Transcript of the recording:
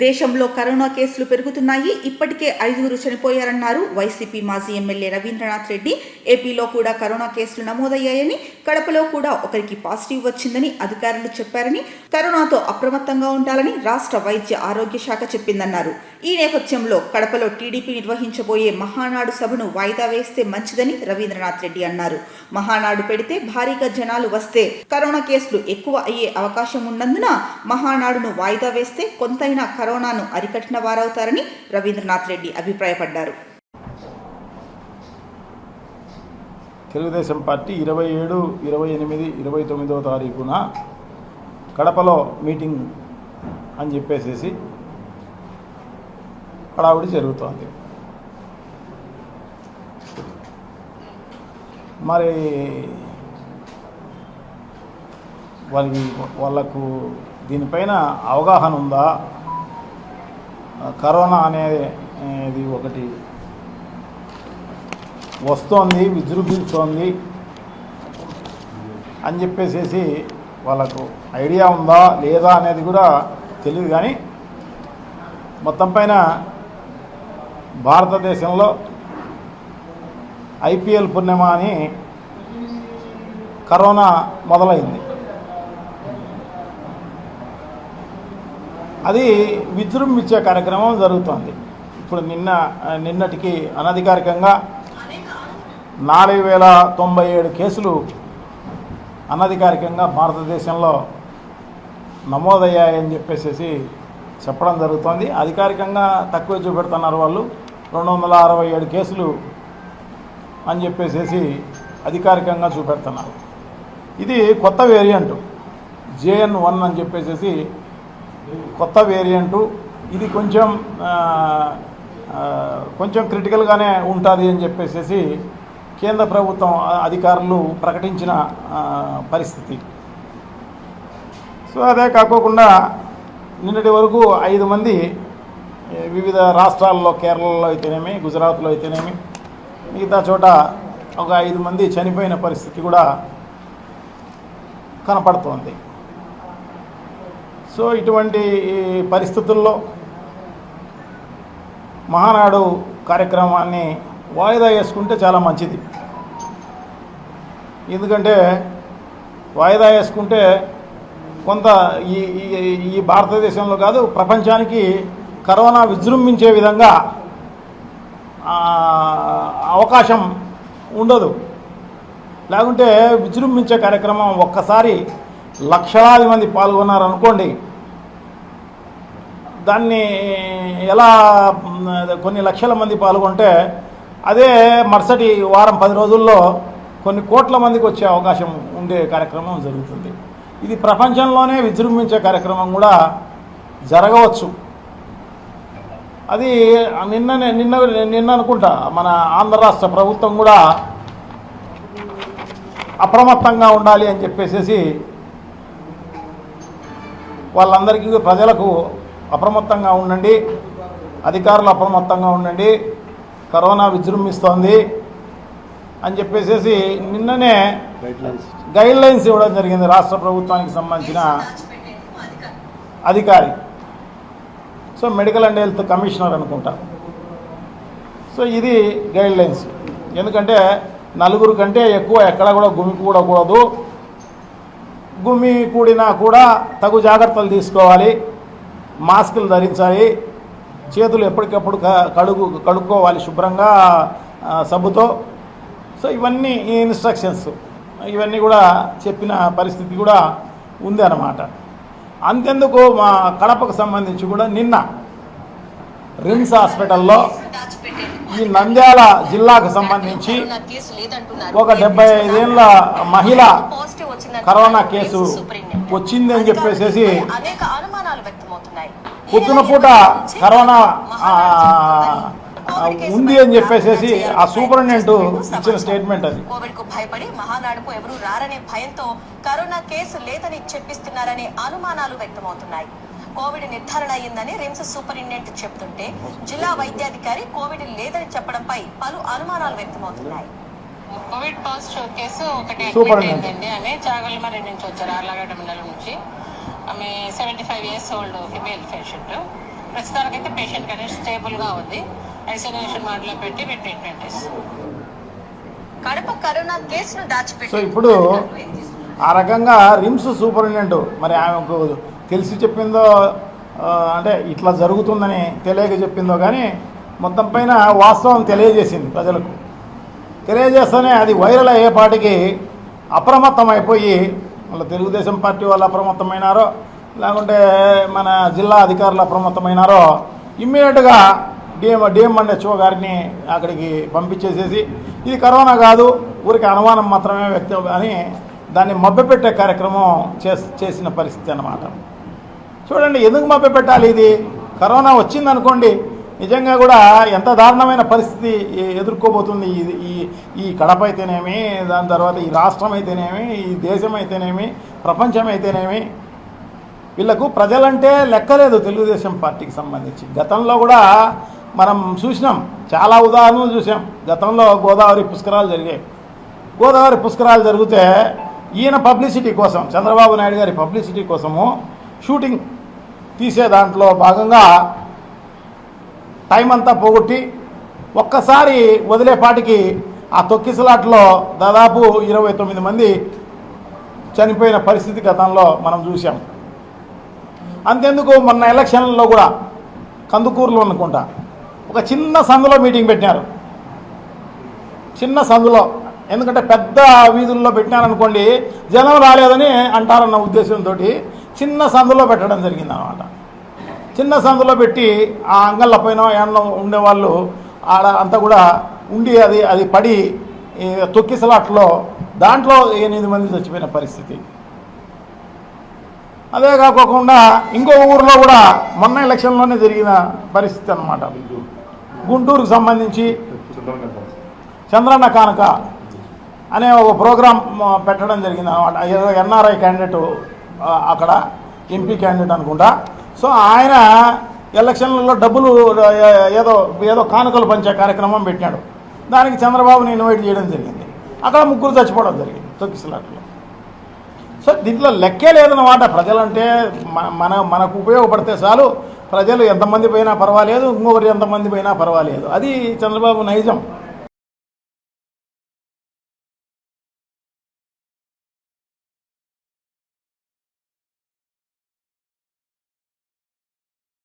దేశంలో కరోనా కేసులు పెరుగుతున్నాయి. ఇప్పటికే 5 చనిపోయారన్నారు వైసీపీ మాజీ ఎమ్మెల్యే రవీంద్రనాథ్ రెడ్డి. ఏపీలో కూడా కరోనా కేసులు నమోదయ్యాయని, కడపలో కూడా ఒకరికి పాజిటివ్ వచ్చిందని అధికారులు చెప్పారని, కరోనాతో అప్రమత్తంగా ఉండాలని రాష్ట్ర వైద్య ఆరోగ్య శాఖ చెప్పిందన్నారు. ఈ నేపథ్యంలో కడపలో టీడీపీ నిర్వహించబోయే మహానాడు సభను వాయిదా వేస్తే మంచిదని రవీంద్రనాథ్ రెడ్డి అన్నారు. మహానాడు పెడితే భారీగా జనాలు వస్తే కరోనా కేసులు ఎక్కువ అయ్యే అవకాశం ఉన్నందున మహానాడును వాయిదా వేస్తే కొంతైనా కరోనాను అరికట్టిన వారవుతారని రవీంద్రనాథ్ రెడ్డి అభిప్రాయపడ్డారు. తెలుగుదేశం పార్టీ 27, 28, 29వ తారీఖున కడపలో మీటింగ్ అని చెప్పేసి హడావుడి జరుగుతోంది. మరి వాళ్ళకు దీనిపైన అవగాహన ఉందా? కరోనా అనేది ఒకటి వస్తోంది, విజృంభిస్తోంది అని చెప్పేసి వాళ్ళకు ఐడియా ఉందా లేదా అనేది కూడా తెలియదు. కానీ మొత్తం పైన భారతదేశంలో IPL పుణ్యమా అని కరోనా మొదలైంది. అది విజృంభించే కార్యక్రమం జరుగుతోంది. ఇప్పుడు నిన్నటికి అనధికారికంగా 4097 కేసులు అనధికారికంగా భారతదేశంలో నమోదయ్యాయని చెప్పేసి చెప్పడం జరుగుతోంది. అధికారికంగా తక్కువ చూపెడుతున్నారు వాళ్ళు. 267 కేసులు అని చెప్పేసి అధికారికంగా చూపెడుతున్నారు. ఇది కొత్త వేరియంటు JN1 అని చెప్పేసి కొత్త వేరియంటు. ఇది కొంచెం క్రిటికల్గానే ఉంటుంది అని చెప్పేసి కేంద్ర ప్రభుత్వం అధికారులు ప్రకటించిన పరిస్థితి. సో అదే కాకోకుండా నిన్నటి వరకు 5 మంది వివిధ రాష్ట్రాల్లో, కేరళలో అయితేనేమి, గుజరాత్లో అయితేనేమి, మిగతా చోట ఒక 5 మంది చనిపోయిన పరిస్థితి కూడా కనపడుతోంది. సో ఇటువంటి పరిస్థితుల్లో మహానాడు కార్యక్రమాన్ని వాయిదా వేసుకుంటే చాలా మంచిది. ఎందుకంటే వాయిదా వేసుకుంటే కొంత ఈ భారతదేశంలో కాదు, ప్రపంచానికి కరోనా విజృంభించే విధంగా అవకాశం ఉండదు. లేకుంటే విజృంభించే కార్యక్రమం ఒక్కసారి లక్షలాది మంది పాల్గొన్నారనుకోండి, దాన్ని ఎలా కొన్ని లక్షల మంది పాల్గొంటే అదే మరుసటి వారం 10 రోజుల్లో కొన్ని కోట్ల మందికి వచ్చే అవకాశం ఉండే కార్యక్రమం జరుగుతుంది. ఇది ప్రపంచంలోనే విజృంభించే కార్యక్రమం కూడా జరగవచ్చు. అది నిన్న అనుకుంటా మన ఆంధ్ర రాష్ట్ర ప్రభుత్వం కూడా అప్రమత్తంగా ఉండాలి అని చెప్పేసి వాళ్ళందరికీ, ప్రజలకు అప్రమత్తంగా ఉండండి, అధికారులు అప్రమత్తంగా ఉండండి, కరోనా విజృంభిస్తోంది అని చెప్పేసి నిన్ననే గైడ్లైన్స్ ఇవ్వడం జరిగింది రాష్ట్ర ప్రభుత్వానికి సంబంధించిన అధికారి. So medical and health commissioner అనుకుంటా. సో ఇది గైడ్లైన్స్. ఎందుకంటే 4 కంటే ఎక్కువ ఎక్కడ కూడా గుమికూడకూడదు. కూడినా కూడా తగు జాగ్రత్తలు తీసుకోవాలి, మాస్కులు ధరించాలి, చేతులు ఎప్పటికప్పుడు కడుక్కోవాలి శుభ్రంగా సబ్బుతో. సో ఇవన్నీ ఇన్స్ట్రక్షన్స్, ఇవన్నీ కూడా చెప్పిన పరిస్థితి కూడా ఉంది అన్నమాట. అంతెందుకు మా కడపకు సంబంధించి కూడా నిన్న రిమ్స్ హాస్పిటల్లో ఈ నంద్యాల జిల్లాకు సంబంధించి ఒక 75 ఏళ్ల మహిళ కరోనా కేసు వచ్చింది అని చెప్పేసి పొద్దున పూట కరోనా ఉంది అని చెప్పేసి ఆ సూపరింటెండెంట్ ఇచ్చిన స్టేట్మెంట్. అది కోవిడ్ కు భయపడి మహానాడుకు ఎవరూ రారనే భయంతో కరోనా కేసు లేదని చెప్పిస్తున్నారనే అనుమానాలు వ్యక్తమవుతున్నాయి. కోవిడ్ నిర్ధారణ అయిందని రిమ్స్ సూపరింటెండెంట్ చెబుతుంటే జిల్లా వైద్యాధికారి కోవిడ్ లేదని చెప్పడంపై పలు అనుమానాలు వ్యక్తమవుతున్నాయి. కోవిడ్ పాజిటివ్ కేసు ఒకటి అడ్మిట్ అయిందండి. ఆమె చాగల్మరి నుంచి వచ్చారు, ఆర్లగడ్డ మండలం నుంచి. ఆమె 75 years ఓల్డ్ ఫిమేల్ పేషెంట్. ప్రస్తుతానికి అయితే పేషెంట్ కండిషన్ స్టేబుల్ గా ఉంది. ఐసోలేషన్ వార్డ్ లో పెట్టి ట్రీట్మెంట్ ఇస్తాం. కడప కరోనా కేసును దాచిపెట్టి సో ఇప్పుడు ఆ రకంగా రిమ్స్ సూపరింటెండెంట్ మరి ఆమెకు తెలిసి చెప్పిందో అంటే ఇట్లా జరుగుతుందని తెలియక చెప్పిందో కానీ మొత్తం పైన వాస్తవం తెలియజేసింది ప్రజలకు. తెలియజేస్తేనే అది వైరల్ అయ్యేపాటికి అప్రమత్తం అయిపోయి మళ్ళీ తెలుగుదేశం పార్టీ వాళ్ళు అప్రమత్తమైనారో లేకుంటే మన జిల్లా అధికారులు అప్రమత్తమైనారో ఇమ్మీడియట్గా డిఎంఎన్హెచ్ఓ గారిని అక్కడికి పంపించేసేసి ఇది కరోనా కాదు ఊరికి అనుమానం మాత్రమే వ్యక్తం అని దాన్ని మభ్యపెట్టే కార్యక్రమం చేసిన పరిస్థితి అన్నమాట. చూడండి, ఎందుకు మభ్యపెట్టాలి? ఇది కరోనా వచ్చిందనుకోండి నిజంగా కూడా ఎంత దారుణమైన పరిస్థితి ఎదుర్కోబోతుంది ఈ కడప అయితేనేమి, దాని తర్వాత ఈ రాష్ట్రం అయితేనేమి, ఈ దేశం అయితేనేమి, ప్రపంచం అయితేనేమి. వీళ్ళకు ప్రజలంటే లెక్కలేదు తెలుగుదేశం పార్టీకి సంబంధించి. గతంలో కూడా మనం చూసినాం, చాలా ఉదాహరణలు చూసాం. గతంలో గోదావరి పుష్కరాలు జరిగాయి. గోదావరి పుష్కరాలు జరిగితే ఈయన పబ్లిసిటీ కోసం, చంద్రబాబు నాయుడు గారి పబ్లిసిటీ కోసము షూటింగ్ తీసే దాంట్లో భాగంగా టైం అంతా పోగొట్టి ఒక్కసారి వదిలేపాటికి ఆ తొక్కిసలాట్లో దాదాపు 29 మంది చనిపోయిన పరిస్థితి గతంలో మనం చూసాం. అంతెందుకు మొన్న ఎలక్షన్లలో కూడా కందుకూరులో అనుకుంటా ఒక చిన్న సందులో మీటింగ్ పెట్టినారు. చిన్న సందులో, ఎందుకంటే పెద్ద వీధుల్లో పెట్టినారనుకోండి జనం రాలేదని అంటారన్న ఉద్దేశంతో చిన్న సందులో పెట్టడం జరిగింది అన్నమాట. చిన్న సందులో పెట్టి ఆ అంగళ్ళ పైన ఏమన్నా ఉండేవాళ్ళు ఆడ అంతా కూడా ఉండి అది పడి తొక్కిసలాట్లో దాంట్లో 8 మంది చచ్చిపోయిన పరిస్థితి. అదే కాకోకుండా ఇంకో ఊరిలో కూడా మొన్న ఎలక్షన్లోనే జరిగిన పరిస్థితి అన్నమాట. గుంటూరుకు సంబంధించి చంద్రన్న కానుక అనే ఒక ప్రోగ్రాం పెట్టడం జరిగింది అన్నమాట. ఏదో ఎన్ఆర్ఐ క్యాండిడేట్ అక్కడ ఎంపీ క్యాండిడేట్ అనుకుంటా. సో ఆయన ఎలక్షన్లలో డబ్బులు ఏదో కానుకలు పంచే కార్యక్రమం పెట్టాడు. దానికి చంద్రబాబుని ఇన్వైట్ చేయడం జరిగింది. అక్కడ 3 చచ్చిపోవడం జరిగింది తొక్కిసలాట్లో. సో దీంట్లో లెక్కే లేదన్నమాట. ప్రజలంటే మనకు ఉపయోగపడితే చాలు, ప్రజలు ఎంతమంది పోయినా పర్వాలేదు, ఇంకొకరు ఎంతమంది పోయినా పర్వాలేదు. అది చంద్రబాబు నైజం.